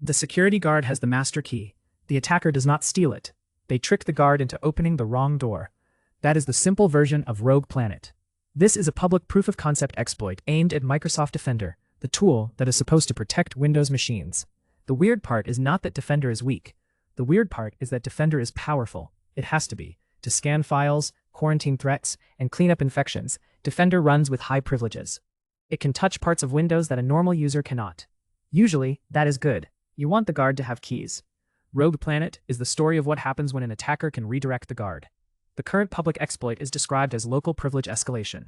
The security guard has the master key. The attacker does not steal it. They trick the guard into opening the wrong door. That is the simple version of RoguePlanet. This is a public proof-of-concept exploit aimed at Microsoft Defender, the tool that is supposed to protect Windows machines. The weird part is not that Defender is weak. The weird part is that Defender is powerful. It has to be. To scan files, quarantine threats, and clean up infections, Defender runs with high privileges. It can touch parts of Windows that a normal user cannot. Usually, that is good. You want the guard to have keys. RoguePlanet is the story of what happens when an attacker can redirect the guard. The current public exploit is described as local privilege escalation.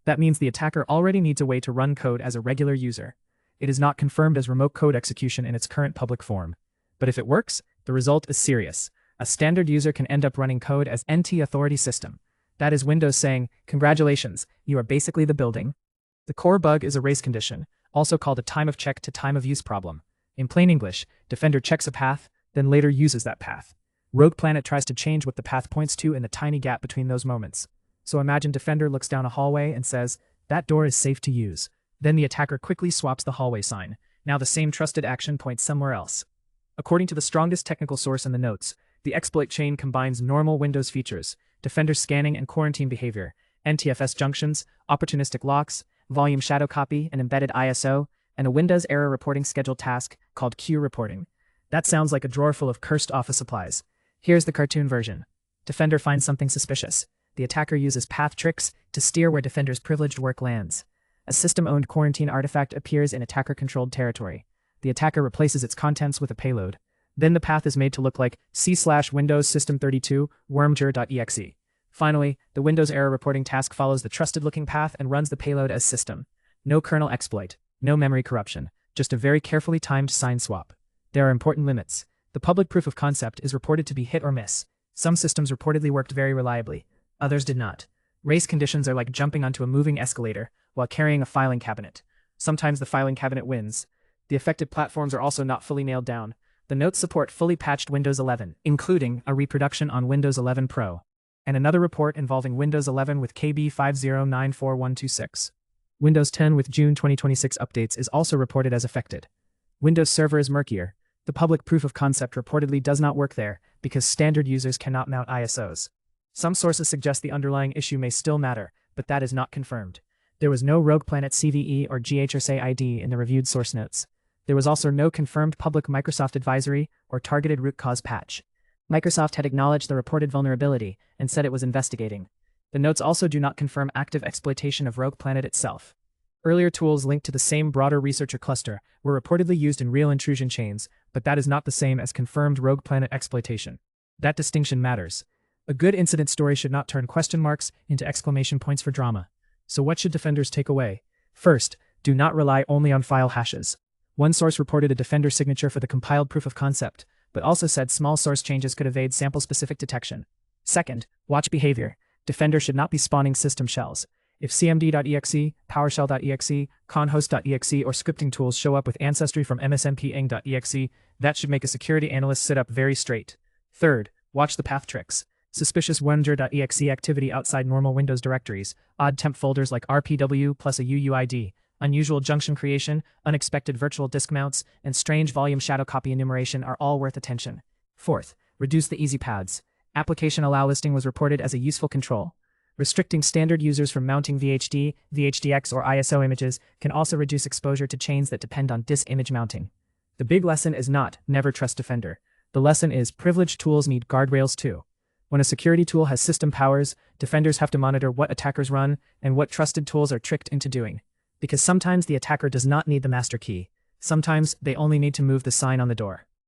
That means the attacker already needs a way to run code as a regular user. It is not confirmed as remote code execution in its current public form. But if it works, the result is serious. A standard user can end up running code as NT authority system. That is Windows saying, "Congratulations, you are basically the building." The core bug is a race condition, also called a time of check to time of use problem. In plain English, Defender checks a path, then later uses that path. RoguePlanet tries to change what the path points to in the tiny gap between those moments. So imagine Defender looks down a hallway and says, "That door is safe to use." Then the attacker quickly swaps the hallway sign. Now the same trusted action points somewhere else. According to the strongest technical source in the notes, the exploit chain combines normal Windows features, Defender scanning and quarantine behavior, NTFS junctions, opportunistic locks, volume shadow copy, and embedded ISO, and a Windows error reporting scheduled task called queue reporting. That sounds like a drawer full of cursed office supplies. Here's the cartoon version. Defender finds something suspicious. The attacker uses path tricks to steer where Defender's privileged work lands. A system-owned quarantine artifact appears in attacker-controlled territory. The attacker replaces its contents with a payload. Then the path is made to look like C/Windows System32 wormjr.exe. Finally, the Windows error reporting task follows the trusted-looking path and runs the payload as system. No kernel exploit, no memory corruption, just a very carefully timed sign swap. There are important limits. The public proof of concept is reported to be hit or miss. Some systems reportedly worked very reliably. Others did not. Race conditions are like jumping onto a moving escalator while carrying a filing cabinet. Sometimes the filing cabinet wins. The affected platforms are also not fully nailed down. The notes support fully patched Windows 11, including a reproduction on Windows 11 Pro, and another report involving Windows 11 with KB50944126. Windows 10 with June 2026 updates is also reported as affected. Windows Server is murkier. The public proof of concept reportedly does not work there because standard users cannot mount ISOs. Some sources suggest the underlying issue may still matter, but that is not confirmed. There was no RoguePlanet CVE or GHRSA ID in the reviewed source notes. There was also no confirmed public Microsoft advisory or targeted root cause patch. Microsoft had acknowledged the reported vulnerability and said it was investigating. The notes also do not confirm active exploitation of RoguePlanet itself. Earlier tools linked to the same broader researcher cluster were reportedly used in real intrusion chains, but that is not the same as confirmed RoguePlanet exploitation. That distinction matters. A good incident story should not turn question marks into exclamation points for drama. So what should defenders take away? First, do not rely only on file hashes. One source reported a Defender signature for the compiled proof of concept, but also said small source changes could evade sample-specific detection. Second, watch behavior. Defender should not be spawning system shells. If cmd.exe, PowerShell.exe, conhost.exe, or scripting tools show up with ancestry from msmp-ing.exe, that should make a security analyst sit up very straight. Third, watch the path tricks. Suspicious wormjr.exe activity outside normal Windows directories, odd temp folders like RPW plus a UUID, unusual junction creation, unexpected virtual disk mounts, and strange volume shadow copy enumeration are all worth attention. Fourth, reduce the easy paths. Application allow listing was reported as a useful control. Restricting standard users from mounting VHD, VHDX, or ISO images can also reduce exposure to chains that depend on disk image mounting. The big lesson is not never trust Defender. The lesson is privileged tools need guardrails too. When a security tool has system powers, defenders have to monitor what attackers run and what trusted tools are tricked into doing. Because sometimes the attacker does not need the master key. Sometimes they only need to move the sign on the door.